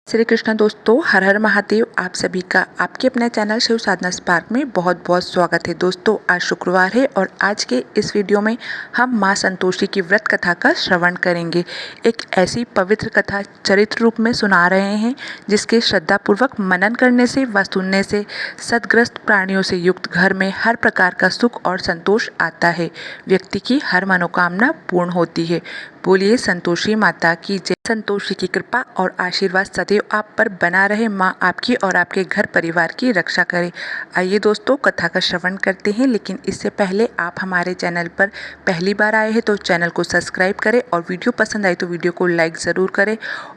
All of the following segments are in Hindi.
श्री कृष्ण दोस्तों, हर हर महादेव। आप सभी का आपके अपने चैनल शिव साधना स्पार्क में बहुत बहुत स्वागत है। दोस्तों, आज शुक्रवार है और आज के इस वीडियो में हम माँ संतोषी की व्रत कथा का श्रवण करेंगे। एक ऐसी पवित्र कथा चरित्र रूप में सुना रहे हैं जिसके श्रद्धापूर्वक मनन करने से व सुनने से सदग्रस्त प्राणियों से युक्त घर में हर प्रकार का सुख और संतोष आता है। व्यक्ति की हर मनोकामना पूर्ण होती है। बोलिए संतोषी माता की जय। संतोषी की कृपा और आशीर्वाद सदैव आप पर बना रहे। माँ आपकी और आपके घर परिवार की रक्षा करे। आइए दोस्तों, कथा का श्रवण करते हैं, लेकिन इससे पहले आप हमारे चैनल पर पहली बार आए हैं तो चैनल को सब्सक्राइब करें और वीडियो पसंद आए तो वीडियो को लाइक ज़रूर करें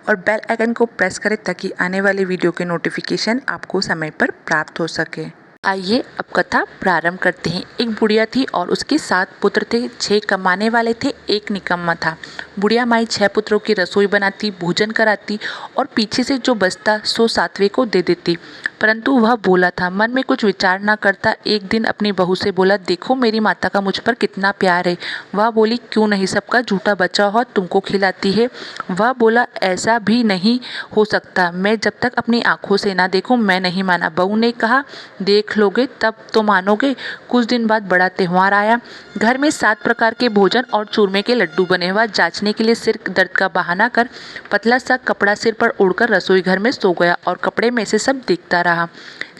और बेल आइकन को प्रेस करें ताकि आने वाले वीडियो के नोटिफिकेशन आपको समय पर प्राप्त हो सके। आइए अब कथा प्रारंभ करते हैं। एक बुढ़िया थी और उसके 7 पुत्र थे। 6 कमाने वाले थे, एक निकम्मा था। बुढ़िया माई 6 पुत्रों की रसोई बनाती, भोजन कराती और पीछे से जो बचता सो 7वें को दे देती। परंतु वह बोला था, मन में कुछ विचार न करता। एक दिन अपनी बहू से बोला, देखो मेरी माता का मुझ पर कितना प्यार है। वह बोली, क्यों नहीं, सबका झूठा बचा हुआ तुमको खिलाती है। वह बोला, ऐसा भी नहीं हो सकता, मैं जब तक अपनी आंखों से ना देखूं मैं नहीं माना। बहू ने कहा, देख लोगे तब तो मानोगे। कुछ दिन बाद बड़ा त्योहार आया। घर में 7 प्रकार के भोजन और चूरमे के लड्डू बने। हुआ जांचने के लिए सिर दर्द का बहाना कर पतला सा कपड़ा सिर पर ओढ़कर रसोई घर में सो गया और कपड़े में से सब देखता रहा।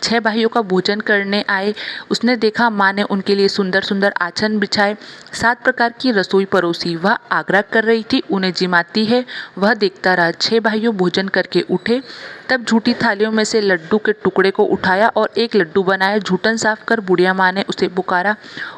6 भाइयों का भोजन करने आए। उसने देखा माँ ने उनके लिए सुंदर सुंदर आसन बिछाए, 7 प्रकार की रसोई परोसी। वह आग्रह कर रही थी, उन्हें जिमाती है। वह देखता रहा। 6 भाइयों भोजन करके उठे, तब झूठी थालियों में से लड्डू के टुकड़े को उठाया और एक लड्डू बनाया। झूठन साफ कर बुढ़िया माँ ने उसे पुकारा।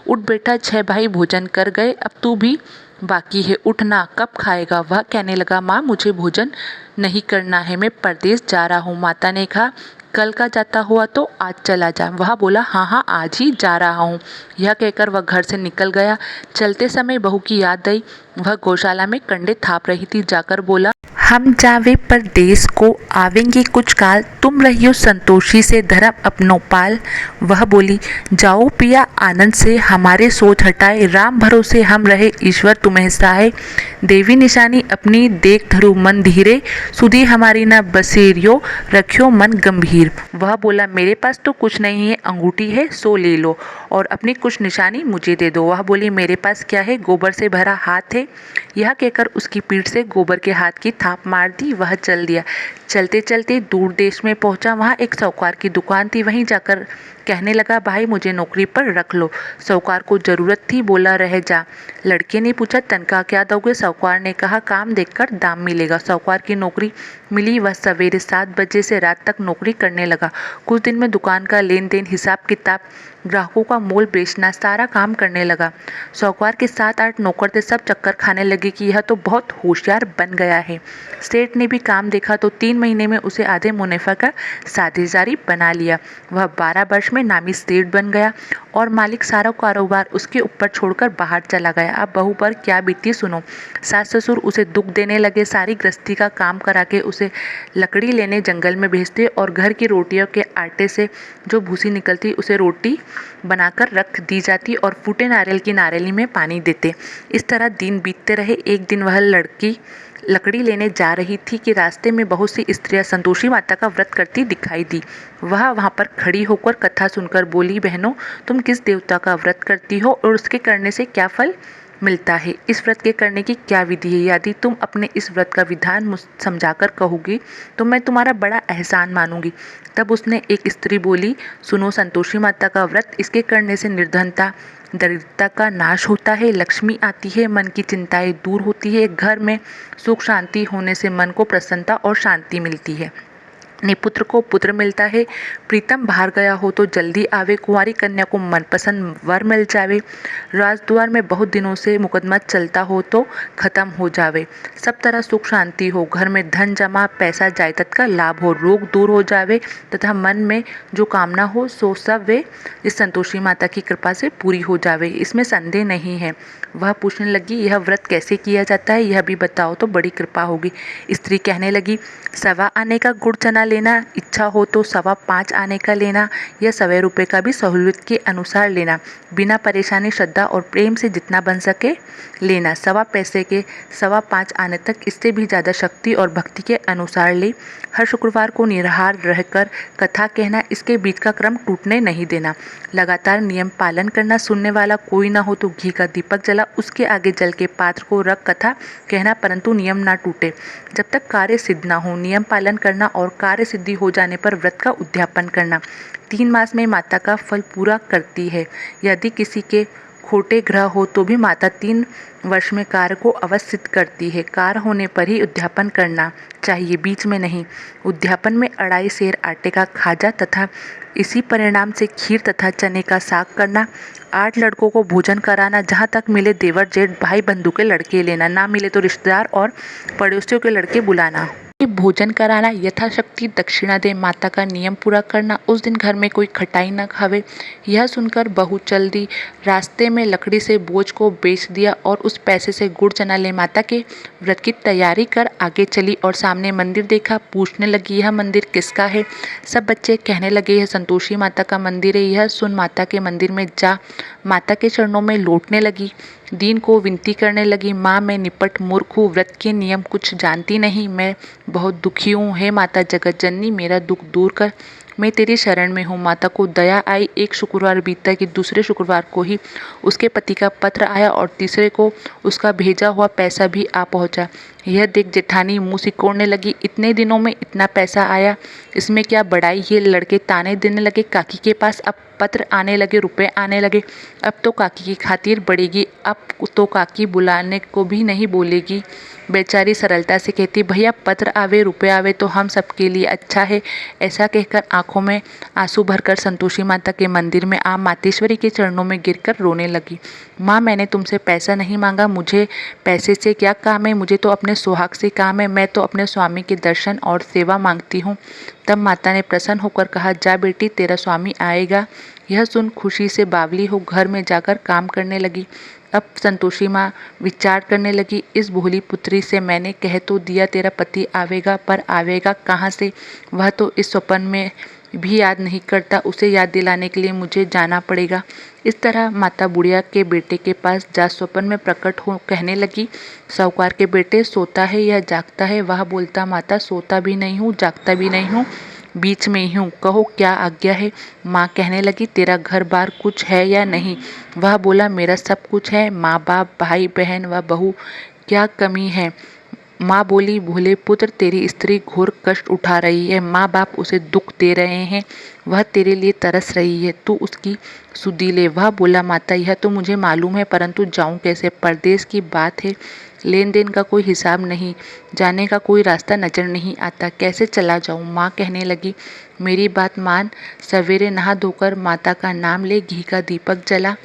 उठ बेटा, 6 भाई भोजन कर गए, अब तू भी बाकी है, उठना, कब खाएगा। वह कहने लगा, माँ मुझे भोजन नहीं करना है, मैं परदेश जा रहा हूँ। माता ने कहा, कल का जाता हुआ तो आज चला जा। वह बोला, हाँ हाँ आज ही जा रहा हूँ। यह कहकर वह घर से निकल गया। चलते समय बहू की याद आई। वह गौशाला में कंडे थाप रही थी। जाकर बोला, हम जावे परदेस को आवेंगे कुछ काल, तुम रहियो संतोषी से धर्म अपनो पाल। वह बोली, जाओ पिया आनंद से, हमारे सोच हटाए, राम भरोसे हम रहे, ईश्वर तुम्हें सहाय। देवी निशानी अपनी देख धरो मन धीरे, सुधी हमारी न बसेरियो, रखियो मन गंभीर। वह बोला, मेरे पास तो कुछ नहीं है, अंगूठी है सो ले लो और अपनी कुछ निशानी मुझे दे दो। वह बोली, मेरे पास क्या है, गोबर से भरा हाथ है। यह कहकर उसकी पीठ से गोबर के हाथ की थाप मार दी। वह चल दिया। चलते चलते दूर देश में पहुंचा। वहां एक साहूकार की दुकान थी। वहीं जाकर कहने लगा, भाई मुझे नौकरी पर रख लो। साहूकार को जरूरत थी, बोला रह जा। लड़के ने पूछा, तनख्वाह क्या दोगे। साहूकार ने कहा, काम देखकर दाम मिलेगा। साहूकार की नौकरी मिली। वह सवेरे 7 बजे से रात तक नौकरी करने लगा। कुछ दिन में दुकान का लेन देन, हिसाब किताब, ग्राहकों का मोल बेचना, सारा काम करने लगा। साहूकार के 7-8 नौकर थे। सब चक्कर खाने लगे कि यह तो बहुत होशियार बन गया है। सेठ ने भी काम देखा तो 3 महीने में उसे आधे मुनाफा का साझेदारी बना लिया। वह 12 वर्ष में नामी सेठ बन गया और मालिक सारा कारोबार उसके ऊपर छोड़कर बाहर चला गया। अब बहू पर क्या बीती सुनो। सास ससुर उसे दुख देने लगे। सारी गृहस्थी का काम करा के उसे लकड़ी लेने जंगल में भेजते और घर की रोटियों के आटे से जो भूसी निकलती उसे रोटी बनाकर रख दी जाती और फूटे नारियल की नारियली में पानी देते। इस तरह दिन बीतते रहे। एक दिन वह लड़की लकड़ी लेने जा रही थी कि रास्ते में बहुत सी स्त्रियां संतोषी माता का व्रत करती दिखाई दी। वह वहां पर खड़ी होकर कथा सुनकर बोली, बहनों तुम किस देवता का व्रत करती हो और उसके करने से क्या फल मिलता है, इस व्रत के करने की क्या विधि है। यदि तुम अपने इस व्रत का विधान मुझ समझाकर कहोगी तो मैं तुम्हारा बड़ा एहसान मानूंगी। तब उसने एक स्त्री बोली, सुनो संतोषी माता का व्रत, इसके करने से निर्धनता दरिद्रता का नाश होता है, लक्ष्मी आती है, मन की चिंताएं दूर होती है, घर में सुख शांति होने से मन को प्रसन्नता और शांति मिलती है, निपुत्र को पुत्र मिलता है, प्रीतम बाहर गया हो तो जल्दी आवे, कुंवारी कन्या को मनपसंद वर मिल जावे, राजद्वार में बहुत दिनों से मुकदमा चलता हो तो खत्म हो जावे, सब तरह सुख शांति हो, घर में धन जमा, पैसा जायदाद का लाभ हो, रोग दूर हो जावे तथा मन में जो कामना हो सो सब वे इस संतोषी माता की कृपा से पूरी हो जावे, इसमें संदेह नहीं है। वह पूछने लगी, यह व्रत कैसे किया जाता है, यह भी बताओ तो बड़ी कृपा होगी। स्त्री कहने लगी, 1.25 आने का गुड़ चना लेना, इच्छा हो तो 5.25 आने का लेना या 1.25 रुपये का भी सहूलियत के अनुसार लेना। बिना परेशानी, श्रद्धा और प्रेम से जितना बन सके लेना। 1.25 पैसे के 5.25 आने तक, इससे भी ज़्यादा शक्ति और भक्ति के अनुसार ले। हर शुक्रवार को निराहार रहकर कथा कहना, इसके बीच का क्रम टूटने नहीं देना। लगातार नियम पालन करना। सुनने वाला कोई ना हो तो घी का दीपक जला, उसके आगे जल के पात्र को रख कथा कहना, परंतु नियम ना टूटे जब तक कार्य सिद्ध ना हो। नियम पालन करना और कार्य सिद्धि हो जाने पर व्रत का उद्यापन करना। 3 मास में माता का फल पूरा करती है। यदि किसी के खोटे ग्रह हो तो भी माता 3 वर्ष में कार्य को अवश्य सिद्ध करती है। कार्य होने पर ही उद्यापन करना चाहिए, बीच में नहीं। उद्यापन में 2.5 सेर आटे का खाजा तथा इसी परिणाम से खीर तथा चने का साग करना। 8 लड़कों को भोजन कराना। जहाँ तक मिले देवर जेठ भाई बंधु के लड़के लेना, ना मिले तो रिश्तेदार और पड़ोसियों के लड़के बुलाना। भोजन कराना, यथाशक्ति दक्षिणा दे। माता का नियम पूरा करना। उस दिन घर में कोई खटाई न खावे। यह सुनकर बहू चल दी। रास्ते में लकड़ी से बोझ को बेच दिया और उस पैसे से गुड़ चना ले माता के व्रत की तैयारी कर आगे चली और सामने मंदिर देखा। पूछने लगी, यह मंदिर किसका है? सब बच्चे कहने लगे, यह संतोषी माता का मंदिर है। यह सुन माता के मंदिर में जा माता के चरणों में लौटने लगी। दीन को विनती करने लगी, माँ मैं निपट मूर्ख हूँ, व्रत के नियम कुछ जानती नहीं, मैं बहुत दुखी हूँ। हे माता जगत जननी, मेरा दुख दूर कर, मैं तेरी शरण में हूँ। माता को दया आई। एक शुक्रवार बीता कि दूसरे शुक्रवार को ही उसके पति का पत्र आया और तीसरे को उसका भेजा हुआ पैसा भी आ पहुँचा। यह देख जेठानी मुँह सिकोड़ने लगी, इतने दिनों में इतना पैसा आया, इसमें क्या बड़ाई? ये लड़के ताने देने लगे, काकी के पास अब पत्र आने लगे, रुपए आने लगे, अब तो काकी की खातिर बढ़ेगी, अब तो काकी बुलाने को भी नहीं बोलेगी। बेचारी सरलता से कहती, भैया पत्र आवे रुपए आवे तो हम सबके लिए अच्छा है। ऐसा कहकर आंखों में आंसू भरकर संतोषी माता के मंदिर में आ मातेश्वरी के चरणों में गिरकर रोने लगी। माँ मैंने तुमसे पैसा नहीं मांगा, मुझे पैसे से क्या काम है, मुझे तो अपने सुहाग से काम है, मैं तो अपने स्वामी के दर्शन और सेवा मांगती हूँ। तब माता ने प्रसन्न होकर कहा, जा बेटी तेरा स्वामी आएगा। यह सुन खुशी से बावली हो घर में जाकर काम करने लगी। अब संतोषी माँ विचार करने लगी, इस भोली पुत्री से मैंने कह तो दिया तेरा पति आवेगा, पर आवेगा कहाँ से? वह तो इस स्वप्न में भी याद नहीं करता, उसे याद दिलाने के लिए मुझे जाना पड़ेगा। इस तरह माता बुढ़िया के बेटे के पास जा स्वप्न में प्रकट हो कहने लगी, साहूकार के बेटे सोता है या जागता है? वह बोलता, माता सोता भी नहीं हूँ, जागता भी नहीं हूँ, बीच में ही हूँ, कहो क्या आज्ञा है? माँ कहने लगी, तेरा घर बार कुछ है या नहीं? वह बोला, मेरा सब कुछ है, माँ बाप भाई बहन व बहू, क्या कमी है? माँ बोली, भोले पुत्र तेरी स्त्री घोर कष्ट उठा रही है, माँ बाप उसे दुख दे रहे हैं, वह तेरे लिए तरस रही है, तू उसकी सुधि ले। वह बोला, माता यह तो मुझे मालूम है, परंतु जाऊँ कैसे? परदेश की बात है, लेन देन का कोई हिसाब नहीं, जाने का कोई रास्ता नजर नहीं आता, कैसे चला जाऊँ? माँ कहने लगी, मेरी बात मान, सवेरे नहा धोकर माता का नाम ले, घी का दीपक जला,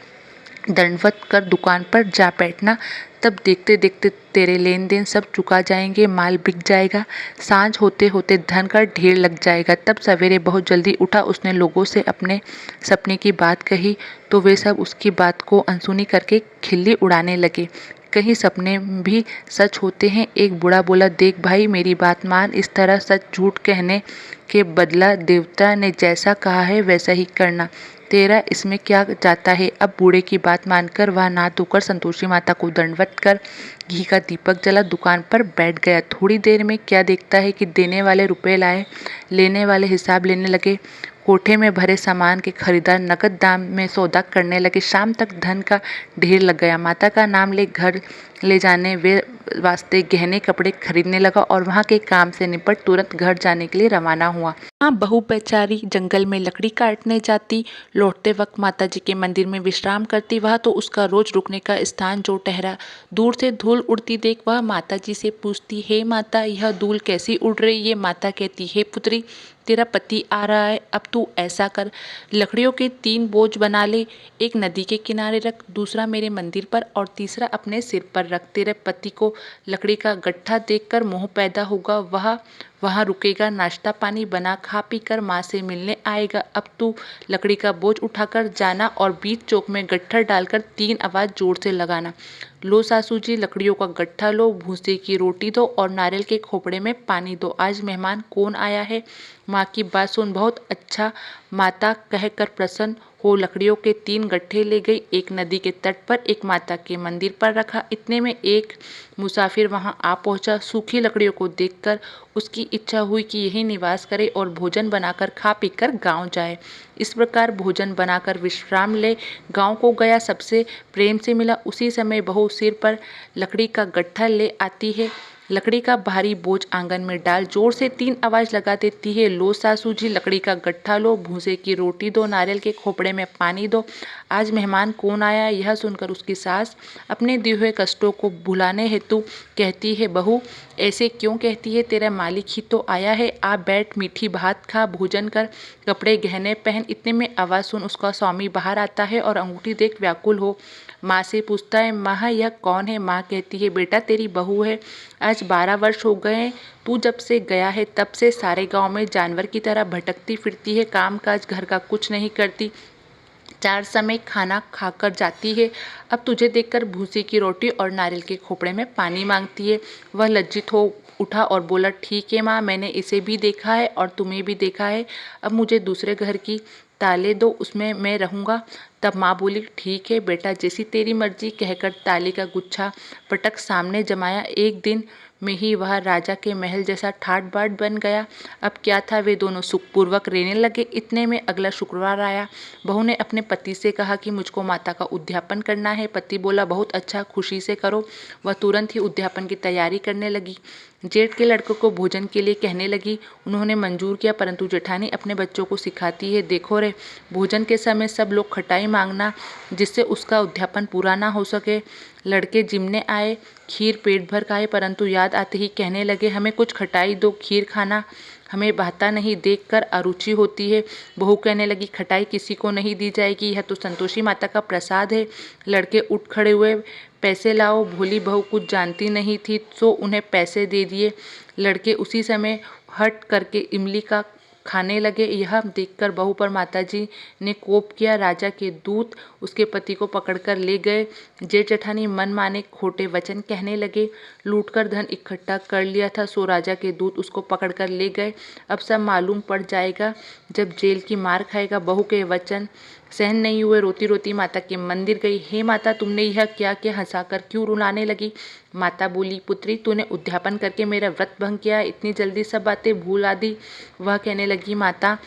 दंडवत कर दुकान पर जा बैठना, तब देखते देखते तेरे लेन देन सब चुका जाएंगे, माल बिक जाएगा, सांझ होते होते धन का ढेर लग जाएगा। तब सवेरे बहुत जल्दी उठा, उसने लोगों से अपने सपने की बात कही तो वे सब उसकी बात को अनसुनी करके खिल्ली उड़ाने लगे। कहीं सपने भी सच होते हैं। एक बूढ़ा बोला, देख भाई मेरी बात मान, इस तरह सच झूठ कहने के बदला देवता ने जैसा कहा है वैसा ही करना, तेरा इसमें क्या जाता है? अब बूढ़े की बात मानकर वह नहा धोकर संतोषी माता को दंडवत कर घी का दीपक जला दुकान पर बैठ गया। थोड़ी देर में क्या देखता है कि देने वाले रुपए लाए, लेने वाले हिसाब लेने लगे, कोठे में भरे सामान के खरीदार नकद दाम में सौदा करने लगे। शाम तक धन का ढेर लग गया। माता का नाम ले घर ले जाने वे वास्ते गहने कपड़े खरीदने लगा और वहाँ के काम से निपट तुरंत घर जाने के लिए रवाना हुआ। हाँ, बहू बेचारी जंगल में लकड़ी काटने जाती, लौटते वक्त माता जी के मंदिर में विश्राम करती। वह तो उसका रोज रुकने का स्थान जो ठहरा। दूर से धूल उड़ती देख वह माता जी से पूछती, हे माता यह धूल कैसी उड़ रही है? माता कहती, हे पुत्री तेरा पति आ रहा है, अब तू ऐसा कर, लकड़ियों के 3 बोझ बना ले, एक नदी के किनारे रख, दूसरा मेरे मंदिर पर और तीसरा अपने सिर पर रखते रहे। पति को लकड़ी का गट्ठा देखकर मोह पैदा होगा, वह वहाँ रुकेगा, नाश्ता पानी बना खा पी कर माँ से मिलने आएगा। अब तू लकड़ी का बोझ उठाकर जाना और बीच चौक में गट्ठर डालकर 3 आवाज़ जोर से लगाना। लो सासू जी, लकड़ियों का गट्ठा लो, भूसे की रोटी दो और नारियल के खोपड़े में पानी दो। आज मेहमान कौन आया है? माँ की बात सुन बहुत अच्छा माता कहकर प्रसन्न हो लकड़ियों के 3 गट्ठे ले गई। एक नदी के तट पर, एक माता के मंदिर पर रखा। इतने में एक मुसाफिर वहां आ पहुंचा। सूखी लकड़ियों को देखकर उसकी इच्छा हुई कि यही निवास करे और भोजन बनाकर खा पीकर गांव जाए। इस प्रकार भोजन बनाकर विश्राम ले गांव को गया। सबसे प्रेम से मिला। उसी समय बहू सिर पर लकड़ी का गट्ठा ले आती है। लकड़ी का भारी बोझ आंगन में डाल जोर से 3 आवाज लगा देती है। लो सासू जी, लकड़ी का गट्ठा लो, भूसे की रोटी दो, नारियल के खोपड़े में पानी दो। आज मेहमान कौन आया? यह सुनकर उसकी सास अपने दिए हुए कष्टों को भुलाने हेतु कहती है, बहू ऐसे क्यों कहती है? तेरा मालिक ही तो आया है। आ बैठ, मीठी भात खा, भोजन कर, कपड़े गहने पहन। इतने में आवाज़ सुन उसका स्वामी बाहर आता है और अंगूठी देख व्याकुल हो माँ से पूछता है, माँ यह कौन है? माँ कहती है, बेटा तेरी बहू है। आज 12 वर्ष हो गए तू जब से गया है, तब से सारे गांव में जानवर की तरह भटकती फिरती है, काम काज घर का कुछ नहीं करती, 4 समय खाना खाकर जाती है। अब तुझे देखकर भूसी की रोटी और नारियल के खोपड़े में पानी मांगती है। वह लज्जित हो उठा और बोला, ठीक है माँ, मैंने इसे भी देखा है और तुम्हें भी देखा है। अब मुझे दूसरे घर की ताले दो, उसमें मैं रहूँगा। तब माँ बोली, ठीक है बेटा, जैसी तेरी मर्जी, कहकर ताले का गुच्छा पटक सामने जमाया। एक दिन में ही वह राजा के महल जैसा ठाट बाट बन गया। अब क्या था, वे दोनों सुखपूर्वक रहने लगे। इतने में अगला शुक्रवार आया। बहू ने अपने पति से कहा कि मुझको माता का उद्यापन करना है। पति बोला, बहुत अच्छा, खुशी से करो। वह तुरंत ही उद्यापन की तैयारी करने लगी। जेठ के लड़कों को भोजन के लिए कहने लगी। उन्होंने मंजूर किया, परंतु जेठानी अपने बच्चों को सिखाती है, देखो रे, भोजन के समय सब लोग खटाई मांगना, जिससे उसका उद्यापन पूरा ना हो सके। लड़के जिमने आए, खीर पेट भर खाए, परंतु याद आते ही कहने लगे, हमें कुछ खटाई दो, खीर खाना हमें भाता नहीं, देखकर अरुचि होती है। बहू कहने लगी, खटाई किसी को नहीं दी जाएगी, यह तो संतोषी माता का प्रसाद है। लड़के उठ खड़े हुए, पैसे लाओ। भोली बहू कुछ जानती नहीं थी, तो उन्हें पैसे दे दिए। लड़के उसी समय हट करके इमली का खाने लगे। यह देखकर बहू पर माताजी ने कोप किया। राजा के दूत उसके पति को पकड़कर ले गए। जेठ जेठानी मन माने खोटे वचन कहने लगे। लूटकर धन इकट्ठा कर लिया था, सो राजा के दूत उसको पकड़कर ले गए। अब सब मालूम पड़ जाएगा जब जेल की मार खाएगा। बहू के वचन सहन नहीं हुए, रोती रोती माता के मंदिर गई। हे माता, तुमने यह क्या किया? हंसाकर क्यों रुलाने लगी? माता बोली, पुत्री, तूने उद्यापन करके मेरा व्रत भंग किया, इतनी जल्दी सब बातें भूल आदि। वह कहने लगी, माता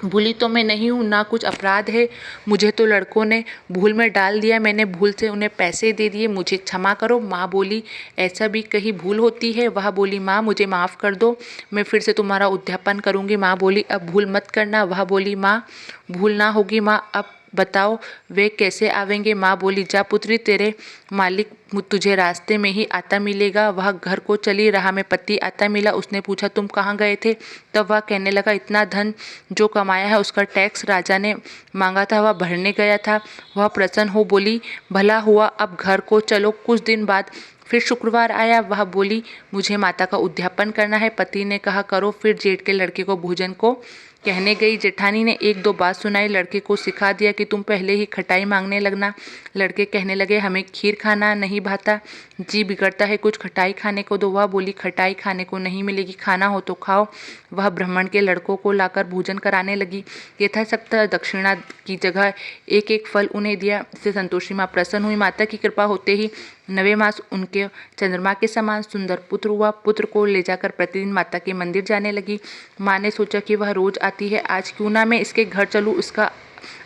भूली तो मैं नहीं हूँ, ना कुछ अपराध है, मुझे तो लड़कों ने भूल में डाल दिया, मैंने भूल से उन्हें पैसे दे दिए, मुझे क्षमा करो। माँ बोली, ऐसा भी कहीं भूल होती है? वह बोली, माँ मुझे माफ़ कर दो, मैं फिर से तुम्हारा उद्यापन करूँगी। माँ बोली, अब भूल मत करना। वह बोली, माँ भूल ना होगी। माँ अब बताओ वे कैसे आवेंगे? माँ बोली, जा पुत्री, तेरे मालिक तुझे रास्ते में ही आता मिलेगा। वह घर को चली, राह में पति आता मिला। उसने पूछा, तुम कहाँ गए थे? तब वह कहने लगा, इतना धन जो कमाया है उसका टैक्स राजा ने मांगा था, वह भरने गया था। वह प्रसन्न हो बोली, भला हुआ, अब घर को चलो। कुछ दिन बाद फिर शुक्रवार आया। वह बोली, मुझे माता का उद्यापन करना है। पति ने कहा, करो। फिर जेठ के लड़के को भोजन को कहने गई। जेठानी ने 1-2 बात सुनाई, लड़के को सिखा दिया कि तुम पहले ही खटाई मांगने लगना। लड़के कहने लगे, हमें खीर खाना नहीं भाता, जी बिगड़ता है, कुछ खटाई खाने को दो। वह बोली, खटाई खाने को नहीं मिलेगी, खाना हो तो खाओ। वह ब्राह्मण के लड़कों को लाकर भोजन कराने लगी। यथाशक्त दक्षिणा की जगह एक एक फल उन्हें दिया। इससे संतोषी माँ प्रसन्न हुई। माता की कृपा होते ही 9वें मास उनके चंद्रमा के समान सुंदर पुत्र हुआ। पुत्र को ले जाकर प्रतिदिन माता के मंदिर जाने लगी। माँ ने सोचा कि वह रोज आती है, आज क्यों ना मैं इसके घर चलूँ, इसका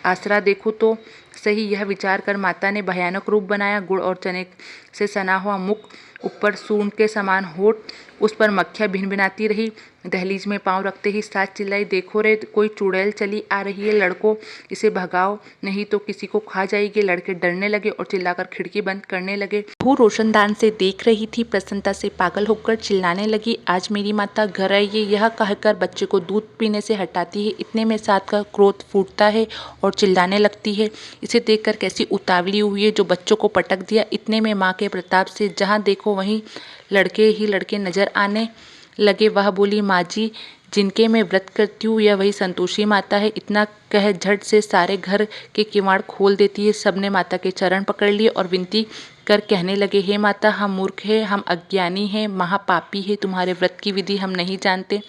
आसरा देखूँ तो सही। यह विचार कर माता ने भयानक रूप बनाया। गुड़ और चने से सना हुआ मुख, ऊपर सूंड के समान होठ, उस पर मक्खियाँ भिनभिनाती रही। दहलीज में पाँव रखते ही सास चिल्लाई, देखो रे कोई चुड़ैल चली आ रही है, लड़कों इसे भगाओ नहीं तो किसी को खा जाएगी। लड़के डरने लगे और चिल्लाकर खिड़की बंद करने लगे। बहू रोशनदान से देख रही थी, प्रसन्नता से पागल होकर चिल्लाने लगी, आज मेरी माता घर आई है। यह कहकर बच्चे को दूध पीने से हटाती है। इतने में सास का क्रोध फूटता है और चिल्लाने लगती है। इसे देखकर कैसी उतावली हुई है जो बच्चों को पटक दिया। इतने में माँ के प्रताप से जहाँ देखो वहीं लड़के ही लड़के नजर आने लगे। वह बोली, माँ जी, जिनके मैं व्रत करती हूँ यह वही संतोषी माता है। इतना कह झट से सारे घर के किवाड़ खोल देती है। सबने माता के चरण पकड़ लिए और विनती कर कहने लगे, हे माता, हम मूर्ख हैं, हम अज्ञानी हैं, महापापी है, तुम्हारे व्रत की विधि हम नहीं जानते।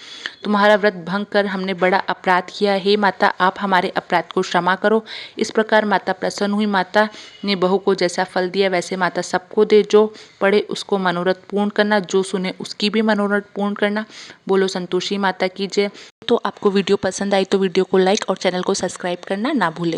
तुम्हारा व्रत भंग कर हमने बड़ा अपराध किया। हे माता, आप हमारे अपराध को क्षमा करो। इस प्रकार माता प्रसन्न हुई। माता ने बहू को जैसा फल दिया वैसे माता सबको दे। जो पढ़े उसको मनोरथ पूर्ण करना, जो सुने उसकी भी मनोरथ पूर्ण करना। बोलो संतोषी माता की जय। तो आपको वीडियो पसंद आई तो वीडियो को लाइक और चैनल को सब्सक्राइब करना ना भूलें।